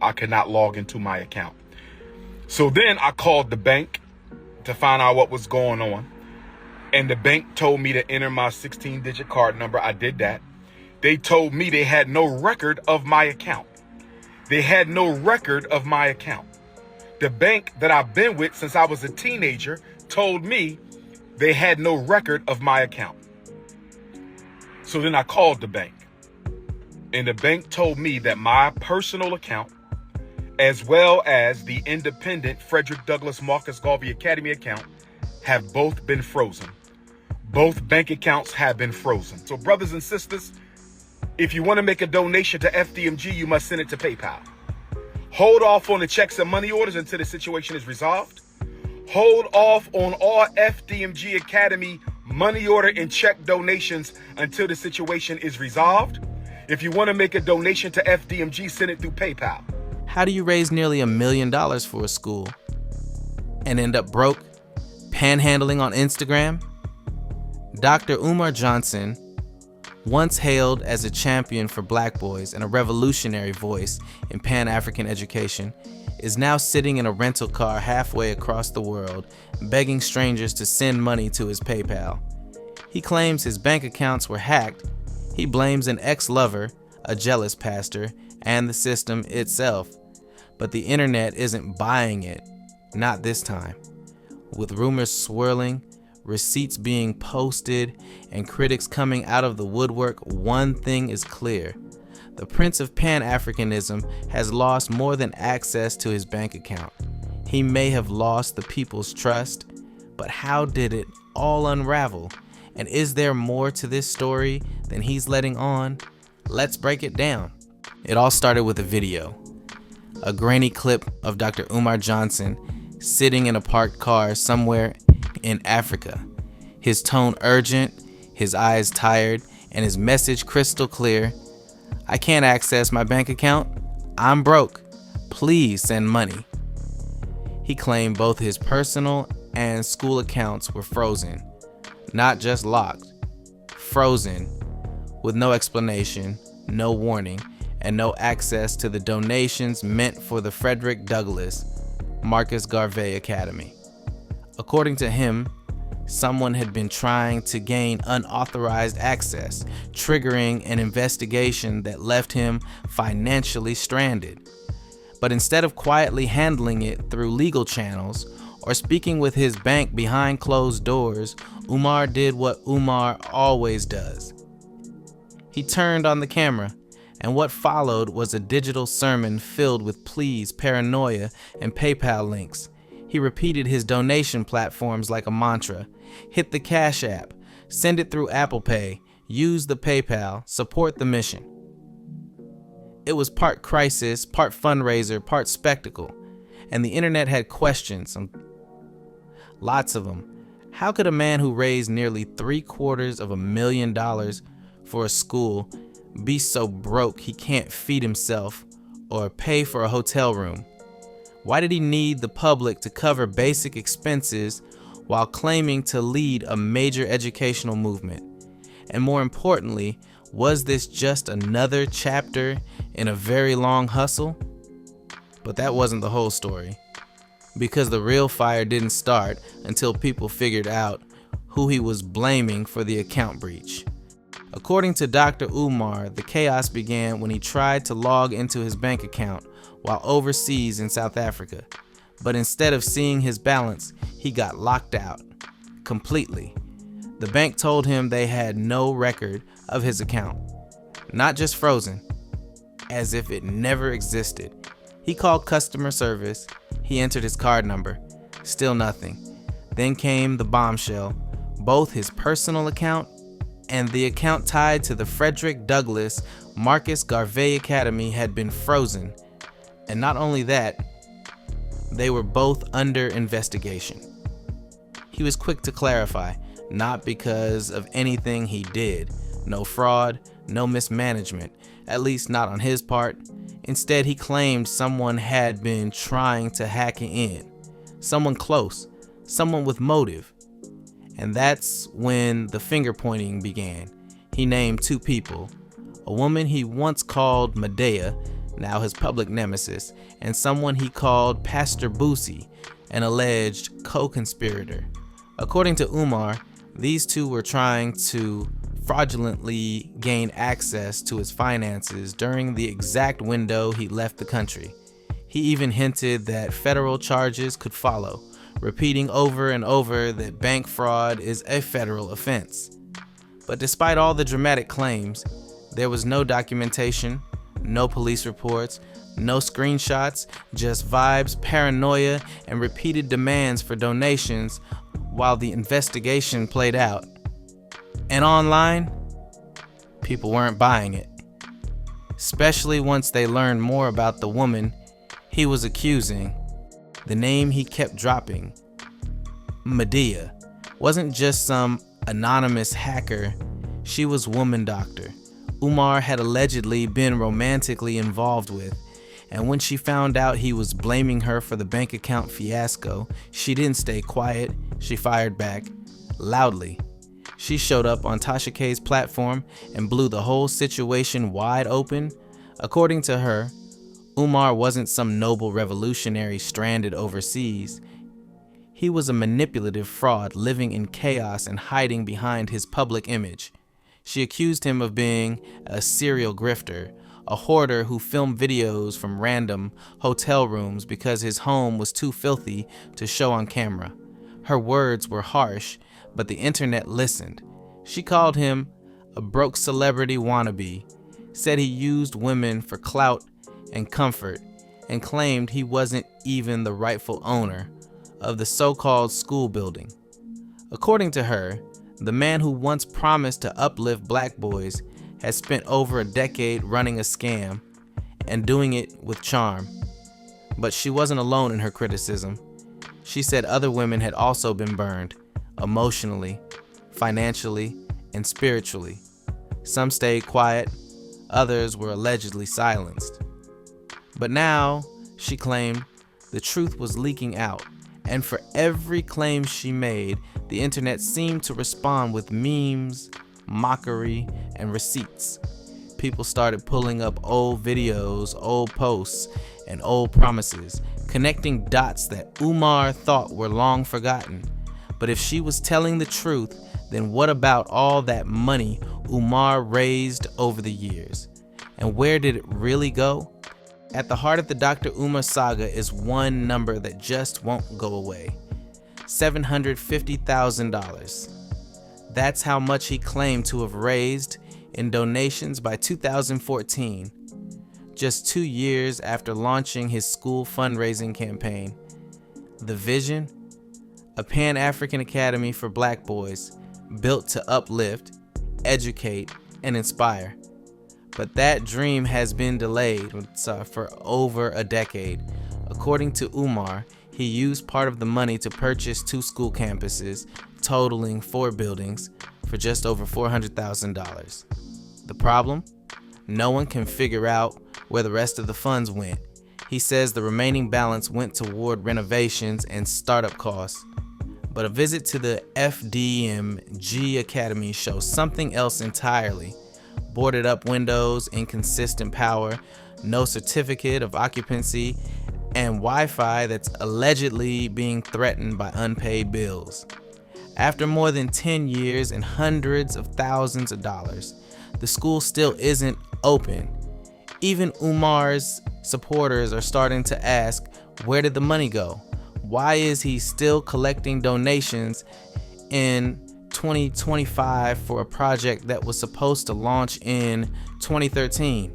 I could not log into my account. So then I called the bank to find out what was going on. And the bank told me to enter my 16-digit card number. I did that. They told me they had no record of my account. They had no record of my account. The bank that I've been with since I was a teenager told me they had no record of my account. So then I called the bank. And the bank told me that my personal account, as well as the independent Frederick Douglass Marcus Garvey Academy account, have both been frozen. Both bank accounts have been frozen. So brothers and sisters, if you want to make a donation to FDMG, you must send it to PayPal. Hold off on the checks and money orders until the situation is resolved. Hold off on all FDMG Academy money order and check donations until the situation is resolved. If you want to make a donation to FDMG, send it through PayPal. How do you raise nearly $1 million for a school and end up broke, panhandling on Instagram? Dr. Umar Johnson, once hailed as a champion for black boys and a revolutionary voice in Pan-African education, is now sitting in a rental car halfway across the world, begging strangers to send money to his PayPal. He claims his bank accounts were hacked. He blames an ex-lover, a jealous pastor, and the system itself. But the internet isn't buying it, not this time. With rumors swirling, receipts being posted, and critics coming out of the woodwork, one thing is clear. The Prince of Pan-Africanism has lost more than access to his bank account. He may have lost the people's trust, but how did it all unravel? And is there more to this story than he's letting on? Let's break it down. It all started with a video. A grainy clip of Dr. Umar Johnson sitting in a parked car somewhere in Africa. His tone urgent, his eyes tired, and his message crystal clear. I can't access my bank account. I'm broke. Please send money. He claimed both his personal and school accounts were frozen. Not just locked, frozen, with no explanation, no warning, and no access to the donations meant for the Frederick Douglass Marcus Garvey Academy. According to him, someone had been trying to gain unauthorized access, triggering an investigation that left him financially stranded. But instead of quietly handling it through legal channels or speaking with his bank behind closed doors, Umar did what Umar always does. He turned on the camera, and what followed was a digital sermon filled with pleas, paranoia, and PayPal links. He repeated his donation platforms like a mantra. Hit the Cash App, send it through Apple Pay, use the PayPal, support the mission. It was part crisis, part fundraiser, part spectacle, and the internet had questions, lots of them. How could a man who raised nearly $750,000 for a school be so broke he can't feed himself or pay for a hotel room? Why did he need the public to cover basic expenses while claiming to lead a major educational movement? And more importantly, was this just another chapter in a very long hustle? But that wasn't the whole story, because the real fire didn't start until people figured out who he was blaming for the account breach. According to Dr. Umar, the chaos began when he tried to log into his bank account while overseas in South Africa. But instead of seeing his balance, he got locked out completely. The bank told him they had no record of his account, not just frozen, as if it never existed. He called customer service, he entered his card number, still nothing. Then came the bombshell. Both his personal account and the account tied to the Frederick Douglass Marcus Garvey Academy had been frozen. And not only that, they were both under investigation. He was quick to clarify, not because of anything he did. No fraud, no mismanagement, at least not on his part. Instead, he claimed someone had been trying to hack in. Someone close, someone with motive. And that's when the finger pointing began. He named two people. A woman he once called Medea, now his public nemesis, and someone he called Pastor Boosie, an alleged co-conspirator. According to Umar, these two were trying to fraudulently gain access to his finances during the exact window he left the country. He even hinted that federal charges could follow, repeating over and over that bank fraud is a federal offense. But despite all the dramatic claims, there was no documentation, no police reports, no screenshots, just vibes, paranoia, and repeated demands for donations while the investigation played out. And online, people weren't buying it. Especially once they learned more about the woman he was accusing. The name he kept dropping, Medea, wasn't just some anonymous hacker. She was Woman Doctor. Umar had allegedly been romantically involved with, and when she found out he was blaming her for the bank account fiasco, she didn't stay quiet. She fired back, loudly. She showed up on Tasha K's platform and blew the whole situation wide open. According to her, Umar wasn't some noble revolutionary stranded overseas. He was a manipulative fraud living in chaos and hiding behind his public image. She accused him of being a serial grifter, a hoarder who filmed videos from random hotel rooms because his home was too filthy to show on camera. Her words were harsh, but the internet listened. She called him a broke celebrity wannabe, said he used women for clout and comfort, and claimed he wasn't even the rightful owner of the so-called school building. According to her, the man who once promised to uplift black boys has spent over a decade running a scam and doing it with charm. But she wasn't alone in her criticism. She said other women had also been burned, emotionally, financially, and spiritually. Some stayed quiet, others were allegedly silenced. But now, she claimed, the truth was leaking out, and for every claim she made, the internet seemed to respond with memes, mockery, and receipts. People started pulling up old videos, old posts, and old promises, connecting dots that Umar thought were long forgotten. But if she was telling the truth, then what about all that money Umar raised over the years? And where did it really go? At the heart of the Dr. Umar saga is one number that just won't go away: $750,000. That's how much he claimed to have raised in donations by 2014, just 2 years after launching his school fundraising campaign. The vision? A pan-African academy for black boys, built to uplift, educate, and inspire. But that dream has been delayed for over a decade. According to Umar, he used part of the money to purchase 2 school campuses, totaling 4 buildings, for just over $400,000. The problem? No one can figure out where the rest of the funds went. He says the remaining balance went toward renovations and startup costs. But a visit to the FDMG Academy shows something else entirely. Boarded up windows, inconsistent power, no certificate of occupancy, and Wi-Fi that's allegedly being threatened by unpaid bills. After more than 10 years and hundreds of thousands of dollars, the school still isn't open. Even Umar's supporters are starting to ask, where did the money go? Why is he still collecting donations in 2025 for a project that was supposed to launch in 2013?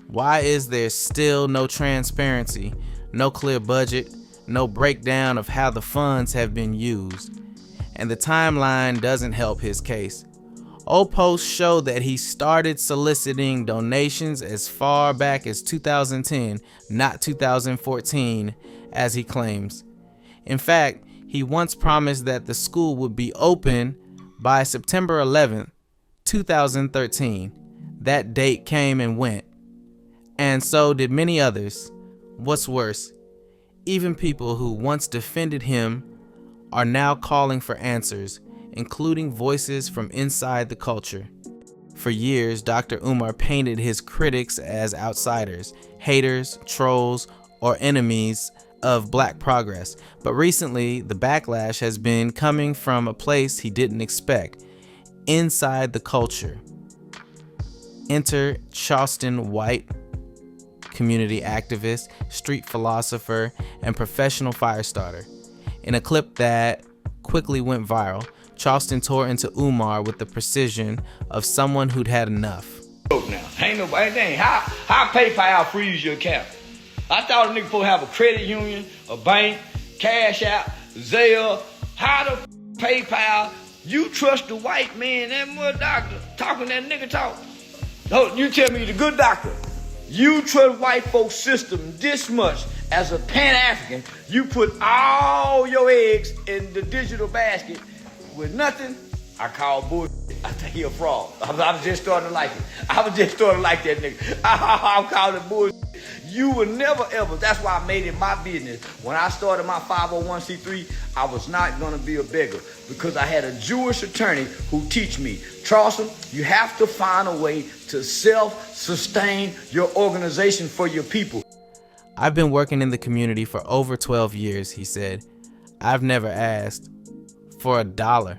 Why is there still no transparency, no clear budget, no breakdown of how the funds have been used? And the timeline doesn't help his case. Old posts show that he started soliciting donations as far back as 2010, not 2014, as he claims. In fact, he once promised that the school would be open by September 11th, 2013. That date came and went. And so did many others. What's worse, even people who once defended him are now calling for answers, including voices from inside the culture. For years, Dr. Umar painted his critics as outsiders, haters, trolls, or enemies of black progress. But recently, the backlash has been coming from a place he didn't expect, inside the culture. Enter Charleston white community activist, street philosopher, and professional firestarter. In a clip that quickly went viral, Charleston tore into Umar with the precision of someone who'd had enough. Now, ain't nobody, how PayPal freeze your account? I thought a nigga supposed to have a credit union, a bank, Cash App, Zelle. How the PayPal? You trust the white man, that mother doctor, talking that nigga talk? No, you tell me the good doctor. You trust white folks' system this much as a Pan-African, you put all your eggs in the digital basket with nothing. I call bullshit. I think he a fraud. I was just starting to like it. I was just starting to like that nigga. I'm calling bullshit. You will never ever, that's why I made it my business. When I started my 501c3, I was not gonna be a beggar because I had a Jewish attorney who teach me, Charleston, you have to find a way to self-sustain your organization for your people. I've been working in the community for over 12 years, he said. I've never asked for $1.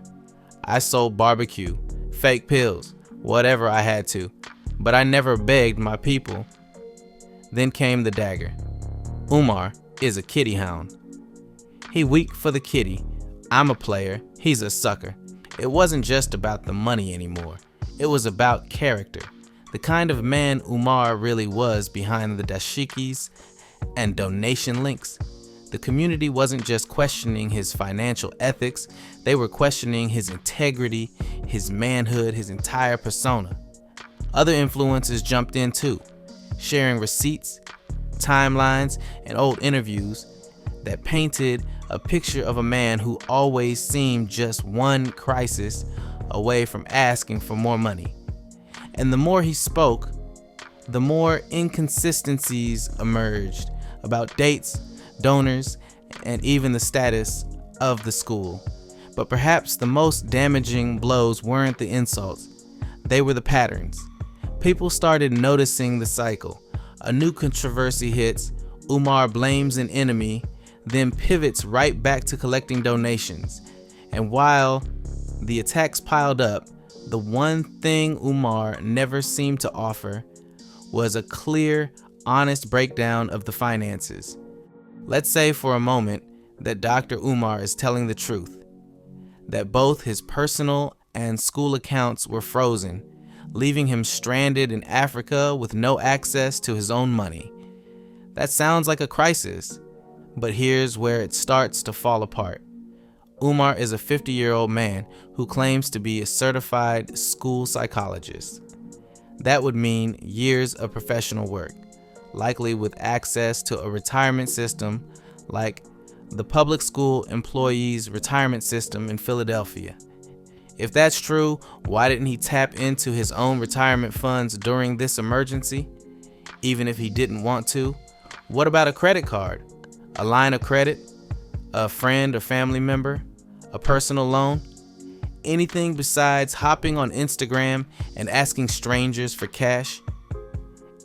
I sold barbecue, fake pills, whatever I had to, but I never begged my people. Then came the dagger. Umar is a kitty hound. He weak for the kitty. I'm a player. He's a sucker. It wasn't just about the money anymore. It was about character. The kind of man Umar really was behind the dashikis and donation links. The community wasn't just questioning his financial ethics, they were questioning his integrity, his manhood, his entire persona. Other influencers jumped in too, sharing receipts, timelines, and old interviews that painted a picture of a man who always seemed just one crisis away from asking for more money. And the more he spoke, the more inconsistencies emerged about dates, donors, and even the status of the school. But perhaps the most damaging blows weren't the insults, they were the patterns. People started noticing the cycle. A new controversy hits, Umar blames an enemy, then pivots right back to collecting donations. And while the attacks piled up, the one thing Umar never seemed to offer was a clear, honest breakdown of the finances. Let's say for a moment that Dr. Umar is telling the truth, that both his personal and school accounts were frozen, leaving him stranded in Africa with no access to his own money. That sounds like a crisis, but here's where it starts to fall apart. Umar is a 50-year-old man who claims to be a certified school psychologist. That would mean years of professional work, likely with access to a retirement system like the public school employees retirement system in Philadelphia. If that's true, why didn't he tap into his own retirement funds during this emergency? Even if he didn't want to? What about a credit card? A line of credit? A friend or family member? A personal loan? Anything besides hopping on Instagram and asking strangers for cash?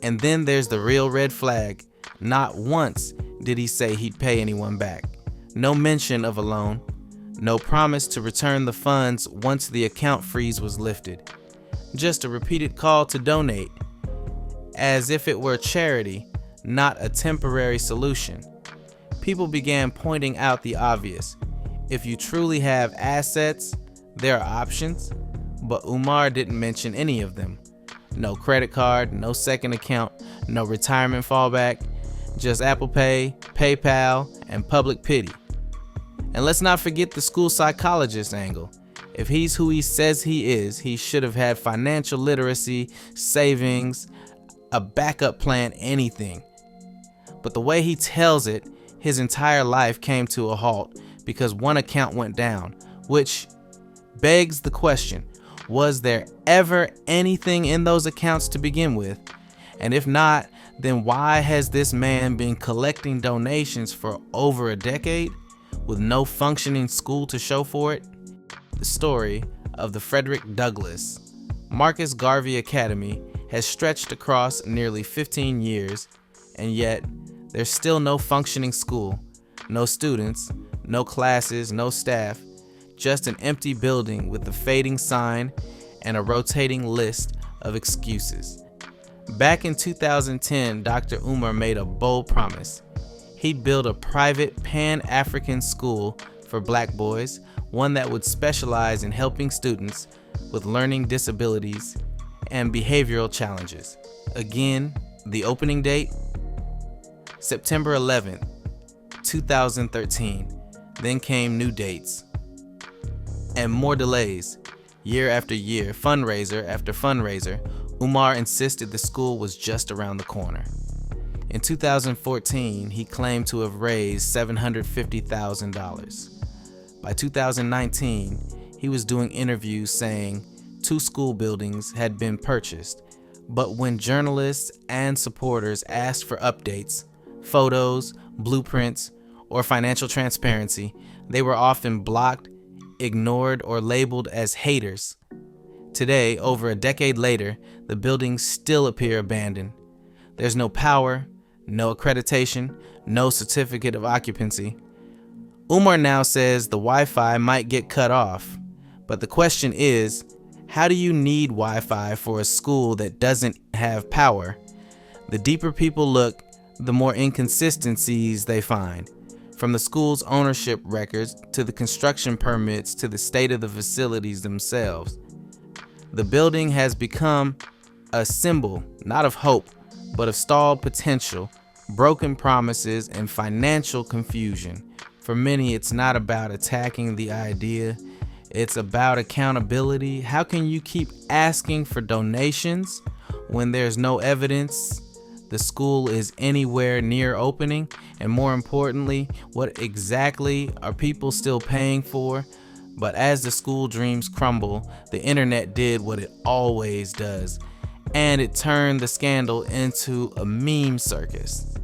And then there's the real red flag. Not once did he say he'd pay anyone back. No mention of a loan. No promise to return the funds once the account freeze was lifted. Just a repeated call to donate, as if it were charity, not a temporary solution. People began pointing out the obvious. If you truly have assets, there are options, but Umar didn't mention any of them. No credit card, no second account, no retirement fallback, just Apple Pay, PayPal, and public pity. And let's not forget the school psychologist angle. If he's who he says he is, he should have had financial literacy, savings, a backup plan, anything. But the way he tells it, his entire life came to a halt because one account went down, which begs the question, was there ever anything in those accounts to begin with? And if not, then why has this man been collecting donations for over a decade with no functioning school to show for it? The story of the Frederick Douglass Marcus Garvey Academy has stretched across nearly 15 years, and yet there's still no functioning school, no students, no classes, no staff, just an empty building with a fading sign and a rotating list of excuses. Back in 2010, Dr. Umar made a bold promise. He'd build a private pan-African school for black boys, one that would specialize in helping students with learning disabilities and behavioral challenges. Again, the opening date, September 11th, 2013. Then came new dates and more delays. Year after year, fundraiser after fundraiser, Umar insisted the school was just around the corner. In 2014, he claimed to have raised $750,000. By 2019, he was doing interviews saying 2 school buildings had been purchased, but when journalists and supporters asked for updates, photos, blueprints, or financial transparency, they were often blocked, ignored, or labeled as haters. Today, over a decade later, the buildings still appear abandoned. There's no power, no accreditation, no certificate of occupancy. Umar now says the Wi-Fi might get cut off, but the question is, how do you need Wi-Fi for a school that doesn't have power? The deeper people look, the more inconsistencies they find. From the school's ownership records to the construction permits to the state of the facilities themselves. The building has become a symbol, not of hope, but of stalled potential, broken promises, and financial confusion. For many, it's not about attacking the idea, it's about accountability. How can you keep asking for donations when there's no evidence the school is anywhere near opening? And more importantly, what exactly are people still paying for? But as the school dreams crumble, the internet did what it always does, and it turned the scandal into a meme circus.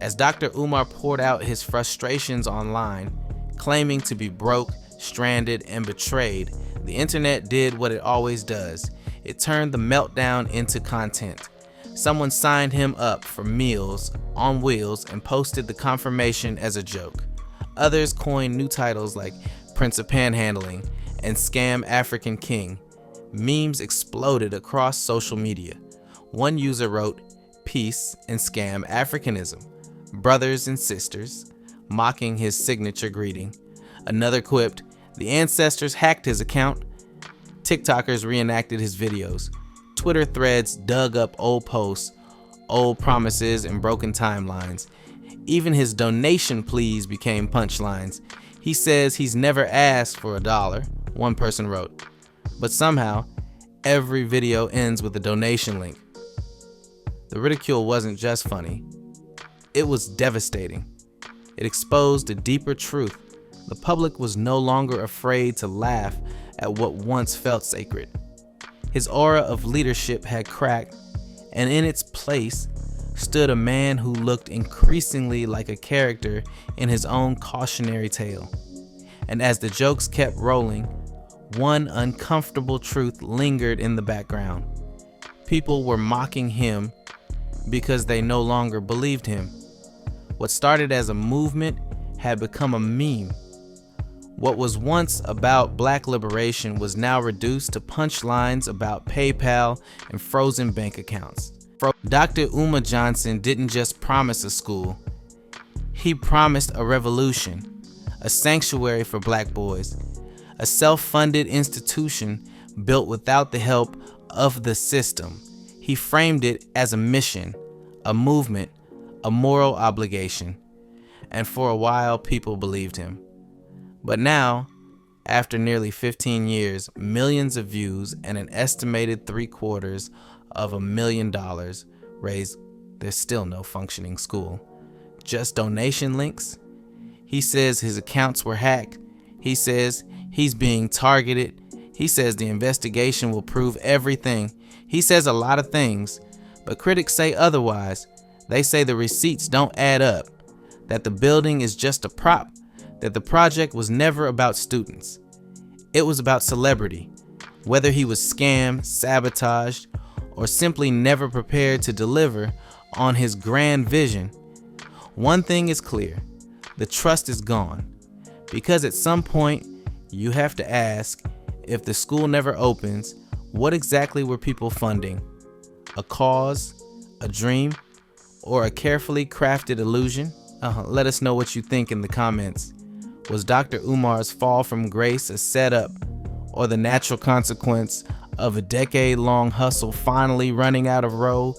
As Dr. Umar poured out his frustrations online, claiming to be broke, stranded, and betrayed, the internet did what it always does. It turned the meltdown into content. Someone signed him up for meals on wheels and posted the confirmation as a joke. Others coined new titles like Prince of Panhandling and Scam African King. Memes exploded across social media. One user wrote, "Peace and Scam Africanism, brothers and sisters," mocking his signature greeting. Another quipped, "The ancestors hacked his account." TikTokers reenacted his videos. Twitter threads dug up old posts, old promises, and broken timelines. Even his donation pleas became punchlines. He says he's never asked for $1, one person wrote. But somehow, every video ends with a donation link. The ridicule wasn't just funny. It was devastating. It exposed a deeper truth. The public was no longer afraid to laugh at what once felt sacred. His aura of leadership had cracked, and in its place stood a man who looked increasingly like a character in his own cautionary tale. And as the jokes kept rolling, one uncomfortable truth lingered in the background. People were mocking him because they no longer believed him. What started as a movement had become a meme. What was once about black liberation was now reduced to punchlines about PayPal and frozen bank accounts. Dr. Umar Johnson didn't just promise a school. He promised a revolution, a sanctuary for black boys, a self-funded institution built without the help of the system. He framed it as a mission, a movement, a moral obligation. And for a while, people believed him. But now, after nearly 15 years, millions of views, and an estimated $750,000 raised, there's still no functioning school. Just donation links. He says his accounts were hacked. He says he's being targeted. He says the investigation will prove everything. He says a lot of things, but critics say otherwise. They say the receipts don't add up, that the building is just a prop, that the project was never about students. It was about celebrity, Whether he was scammed, sabotaged, or simply never prepared to deliver on his grand vision, one thing is clear: the trust is gone. Because at some point, you have to ask, if the school never opens, what exactly were people funding? A cause, a dream, or a carefully crafted illusion? Let us know what you think in the comments. Was Dr. Umar's fall from grace a setup, or the natural consequence of a decade-long hustle finally running out of road